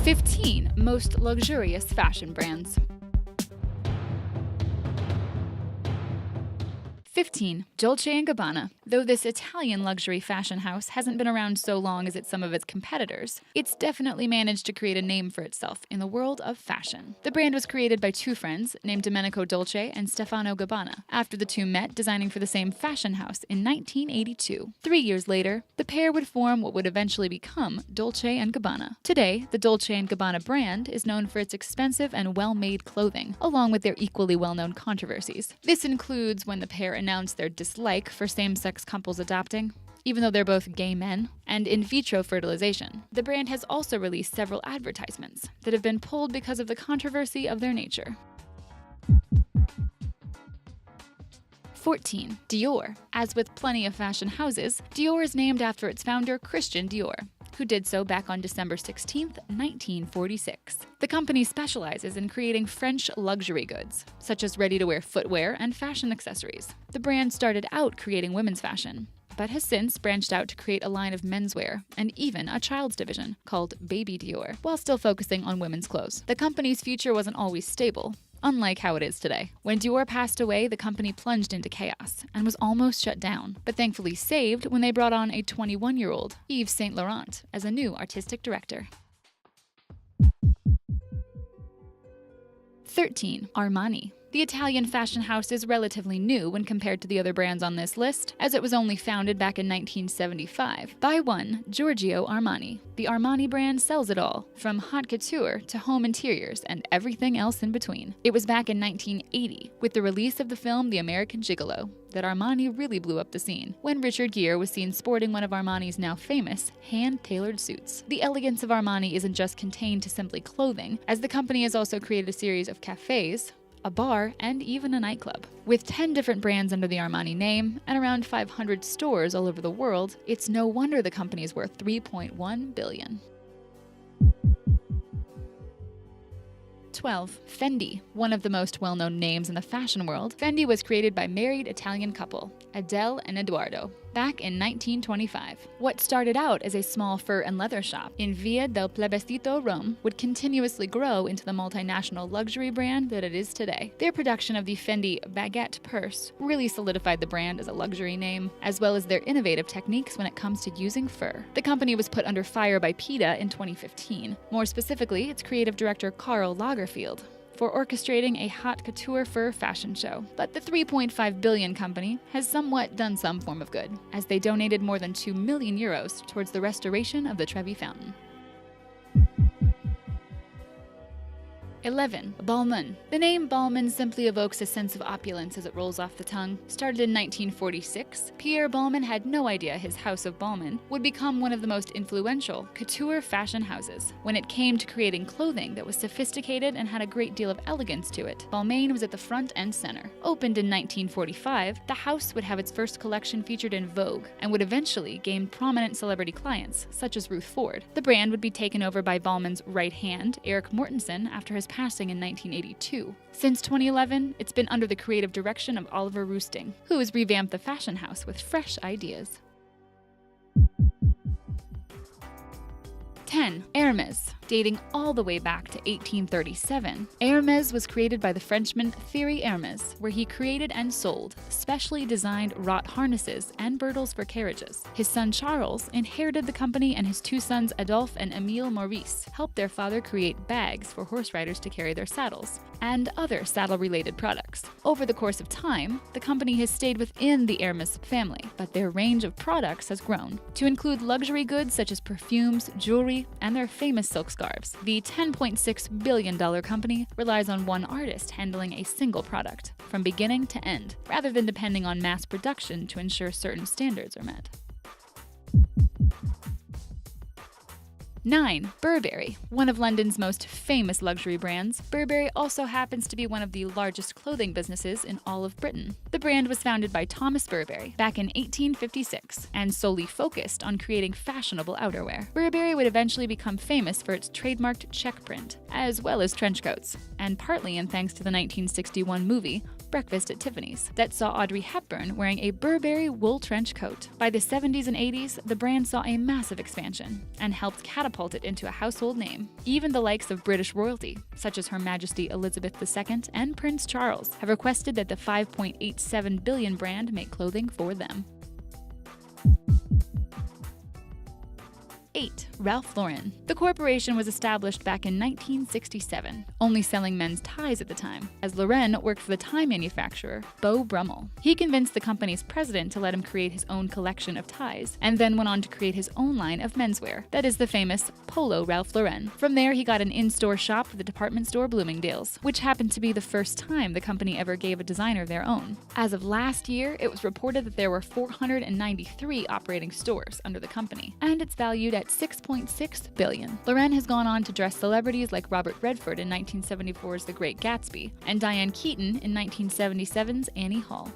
15 most luxurious fashion brands. 15. Dolce & Gabbana. Though this Italian luxury fashion house hasn't been around so long as some of its competitors, it's definitely managed to create a name for itself in the world of fashion. The brand was created by two friends named Domenico Dolce and Stefano Gabbana, after the two met designing for the same fashion house in 1982. 3 years later, the pair would form what would eventually become Dolce & Gabbana. Today, the Dolce & Gabbana brand is known for its expensive and well-made clothing, along with their equally well-known controversies. This includes when the pair announced their dislike for same-sex couples adopting, even though they're both gay men, and in vitro fertilization. The brand has also released several advertisements that have been pulled because of the controversy of their nature. 14. Dior. As with plenty of fashion houses, Dior is named after its founder, Christian Dior, who did so back on December 16, 1946. The company specializes in creating French luxury goods, such as ready-to-wear footwear and fashion accessories. The brand started out creating women's fashion, but has since branched out to create a line of menswear and even a child's division called Baby Dior, while still focusing on women's clothes. The company's future wasn't always stable, unlike how it is today. When Dior passed away, the company plunged into chaos and was almost shut down, but thankfully saved when they brought on a 21-year-old, Yves Saint Laurent, as a new artistic director. 13. Armani. The Italian fashion house is relatively new when compared to the other brands on this list, as it was only founded back in 1975 by one Giorgio Armani. The Armani brand sells it all, from haute couture to home interiors and everything else in between. It was back in 1980, with the release of the film The American Gigolo, that Armani really blew up the scene, when Richard Gere was seen sporting one of Armani's now famous hand-tailored suits. The elegance of Armani isn't just contained to simply clothing, as the company has also created a series of cafes, a bar, and even a nightclub. With 10 different brands under the Armani name and around 500 stores all over the world, it's no wonder the company is worth $3.1 billion. 12. Fendi. One of the most well-known names in the fashion world, Fendi was created by married Italian couple, Adele and Edoardo, back in 1925. What started out as a small fur and leather shop in Via del Plebiscito, Rome, would continuously grow into the multinational luxury brand that it is today. Their production of the Fendi baguette purse really solidified the brand as a luxury name, as well as their innovative techniques when it comes to using fur. The company was put under fire by PETA in 2015, more specifically its creative director Karl Lagerfeld, for orchestrating a haute couture fur fashion show. But the $3.5 billion company has somewhat done some form of good, as they donated more than €2 million towards the restoration of the Trevi Fountain. 11. Balmain. The name Balmain simply evokes a sense of opulence as it rolls off the tongue. Started in 1946, Pierre Balmain had no idea his House of Balmain would become one of the most influential couture fashion houses. When it came to creating clothing that was sophisticated and had a great deal of elegance to it, Balmain was at the front and center. Opened in 1945, the house would have its first collection featured in Vogue and would eventually gain prominent celebrity clients, such as Ruth Ford. The brand would be taken over by Balmain's right hand, Eric Mortensen, after his passing in 1982. Since 2011, it's been under the creative direction of Oliver Roosting, who has revamped the fashion house with fresh ideas. 10. Hermès. Dating all the way back to 1837, Hermès was created by the Frenchman Thierry Hermès, where he created and sold specially designed wrought harnesses and girdles for carriages. His son Charles inherited the company, and his two sons Adolphe and Émile Maurice helped their father create bags for horse riders to carry their saddles, and other saddle-related products. Over the course of time, the company has stayed within the Hermès family, but their range of products has grown to include luxury goods such as perfumes, jewelry, and their famous silk scarves. The $10.6 billion company relies on one artist handling a single product, from beginning to end, rather than depending on mass production to ensure certain standards are met. 9. Burberry. One of London's most famous luxury brands, Burberry also happens to be one of the largest clothing businesses in all of Britain. The brand was founded by Thomas Burberry back in 1856 and solely focused on creating fashionable outerwear. Burberry would eventually become famous for its trademarked check print, as well as trench coats, and partly in thanks to the 1961 movie Breakfast at Tiffany's, that saw Audrey Hepburn wearing a Burberry wool trench coat. By the 70s and 80s, the brand saw a massive expansion and helped catapult it into a household name. Even the likes of British royalty, such as Her Majesty Elizabeth II and Prince Charles, have requested that the $5.87 billion brand make clothing for them. 8. Ralph Lauren. The corporation was established back in 1967, only selling men's ties at the time, as Lauren worked for the tie manufacturer Beau Brummel. He convinced the company's president to let him create his own collection of ties, and then went on to create his own line of menswear, that is the famous Polo Ralph Lauren. From there, he got an in-store shop with the department store Bloomingdale's, which happened to be the first time the company ever gave a designer their own. As of last year, it was reported that there were 493 operating stores under the company, and it's valued at $6.6 billion. Lauren has gone on to dress celebrities like Robert Redford in 1974's The Great Gatsby and Diane Keaton in 1977's Annie Hall.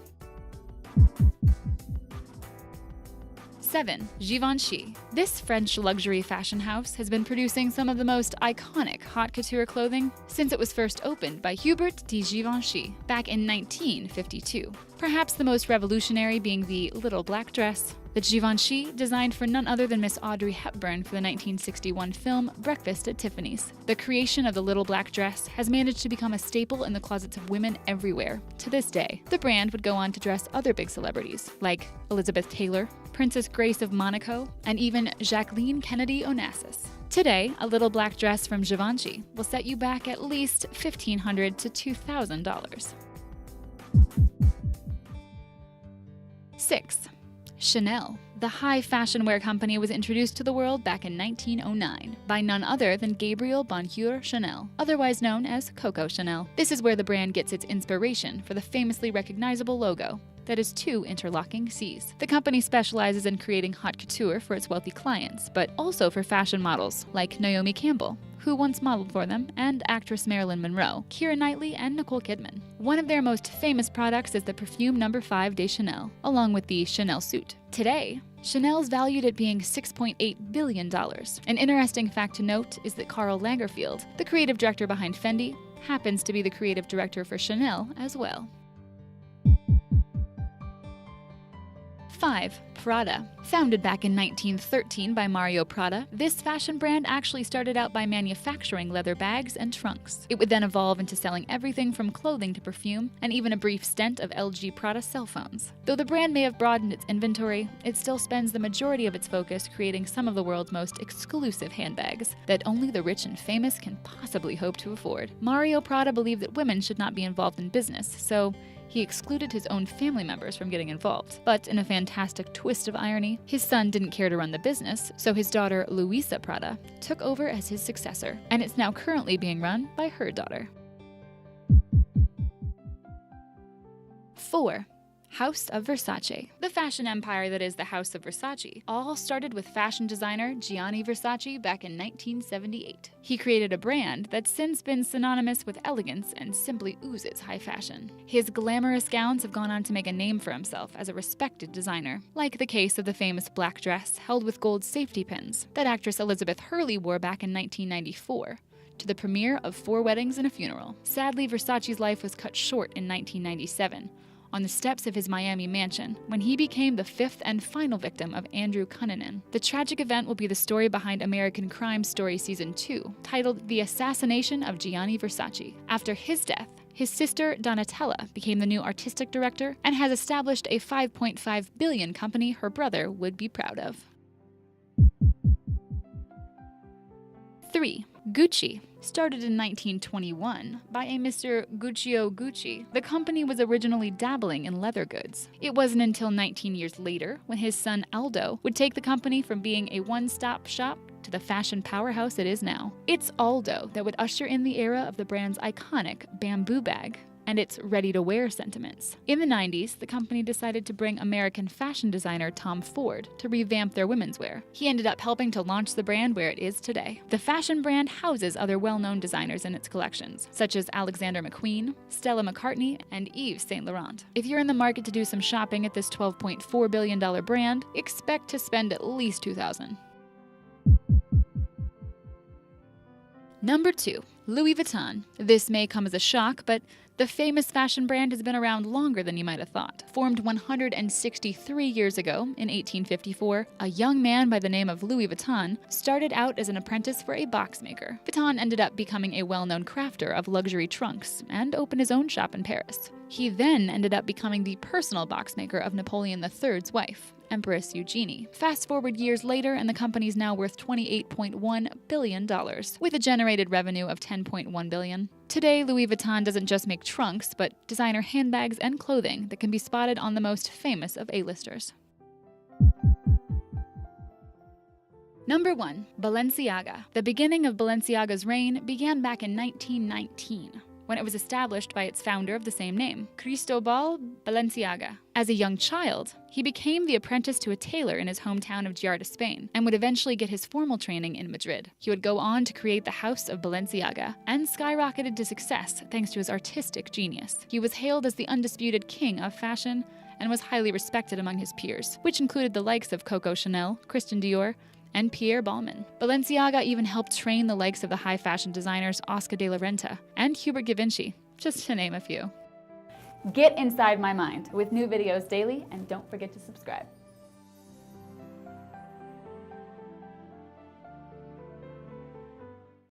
7. Givenchy. This French luxury fashion house has been producing some of the most iconic haute couture clothing since it was first opened by Hubert de Givenchy back in 1952. Perhaps the most revolutionary being the little black dress that Givenchy designed for none other than Miss Audrey Hepburn for the 1961 film Breakfast at Tiffany's. The creation of the little black dress has managed to become a staple in the closets of women everywhere to this day. The brand would go on to dress other big celebrities like Elizabeth Taylor, Princess Grace of Monaco, and even Jacqueline Kennedy Onassis. Today, a little black dress from Givenchy will set you back at least $1,500 to $2,000. 6. Chanel. The high fashion wear company was introduced to the world back in 1909 by none other than Gabriel Bonheur Chanel, otherwise known as Coco Chanel. This is where the brand gets its inspiration for the famously recognizable logo that is two interlocking C's. The company specializes in creating haute couture for its wealthy clients, but also for fashion models like Naomi Campbell, who once modeled for them, and actress Marilyn Monroe, Keira Knightley, and Nicole Kidman. One of their most famous products is the perfume No. 5 de Chanel, along with the Chanel suit. Today, Chanel's valued at being $6.8 billion. An interesting fact to note is that Karl Lagerfeld, the creative director behind Fendi, happens to be the creative director for Chanel as well. 5. Prada. Founded back in 1913 by Mario Prada, this fashion brand actually started out by manufacturing leather bags and trunks. It would then evolve into selling everything from clothing to perfume, and even a brief stint of LG Prada cell phones. Though the brand may have broadened its inventory, it still spends the majority of its focus creating some of the world's most exclusive handbags that only the rich and famous can possibly hope to afford. Mario Prada believed that women should not be involved in business, so he excluded his own family members from getting involved. But in a fantastic twist of irony, his son didn't care to run the business, so his daughter, Luisa Prada, took over as his successor, and it's now currently being run by her daughter. 4. House of Versace. The fashion empire that is the House of Versace all started with fashion designer Gianni Versace back in 1978. He created a brand that's since been synonymous with elegance and simply oozes high fashion. His glamorous gowns have gone on to make a name for himself as a respected designer, like the case of the famous black dress held with gold safety pins that actress Elizabeth Hurley wore back in 1994. To the premiere of 4 Weddings and a Funeral. Sadly, Versace's life was cut short in 1997. On the steps of his Miami mansion, when he became the 5th and final victim of Andrew Cunanan. The tragic event will be the story behind American Crime Story Season 2, titled The Assassination of Gianni Versace. After his death, his sister Donatella became the new artistic director and has established a $5.5 billion company her brother would be proud of. 3. Gucci. Started in 1921 by a Mr. Guccio Gucci, the company was originally dabbling in leather goods. It wasn't until 19 years later when his son Aldo would take the company from being a one-stop shop to the fashion powerhouse it is now. It's Aldo that would usher in the era of the brand's iconic bamboo bag and its ready-to-wear sentiments. In the 90s, the company decided to bring American fashion designer Tom Ford to revamp their women's wear. He ended up helping to launch the brand where it is today. The fashion brand houses other well-known designers in its collections, such as Alexander McQueen, Stella McCartney, and Yves Saint Laurent. If you're in the market to do some shopping at this $12.4 billion brand, expect to spend at least $2,000. Number 2. Louis Vuitton. This may come as a shock, but the famous fashion brand has been around longer than you might have thought. Formed 163 years ago, in 1854, a young man by the name of Louis Vuitton started out as an apprentice for a box maker. Vuitton ended up becoming a well-known crafter of luxury trunks and opened his own shop in Paris. He then ended up becoming the personal box maker of Napoleon III's wife, Empress Eugenie. Fast forward years later, and the company's now worth $28.1 billion, with a generated revenue of $10.1 billion. Today, Louis Vuitton doesn't just make trunks, but designer handbags and clothing that can be spotted on the most famous of A-listers. Number 1. Balenciaga. The beginning of Balenciaga's reign began back in 1919. When it was established by its founder of the same name, Cristobal Balenciaga. As a young child, he became the apprentice to a tailor in his hometown of Giarda, Spain, and would eventually get his formal training in Madrid. He would go on to create the House of Balenciaga, and skyrocketed to success thanks to his artistic genius. He was hailed as the undisputed king of fashion, and was highly respected among his peers, which included the likes of Coco Chanel, Christian Dior, and Pierre Balmain. Balenciaga even helped train the likes of the high fashion designers Oscar de la Renta and Hubert Givenchy, just to name a few. Get inside my mind with new videos daily, and don't forget to subscribe.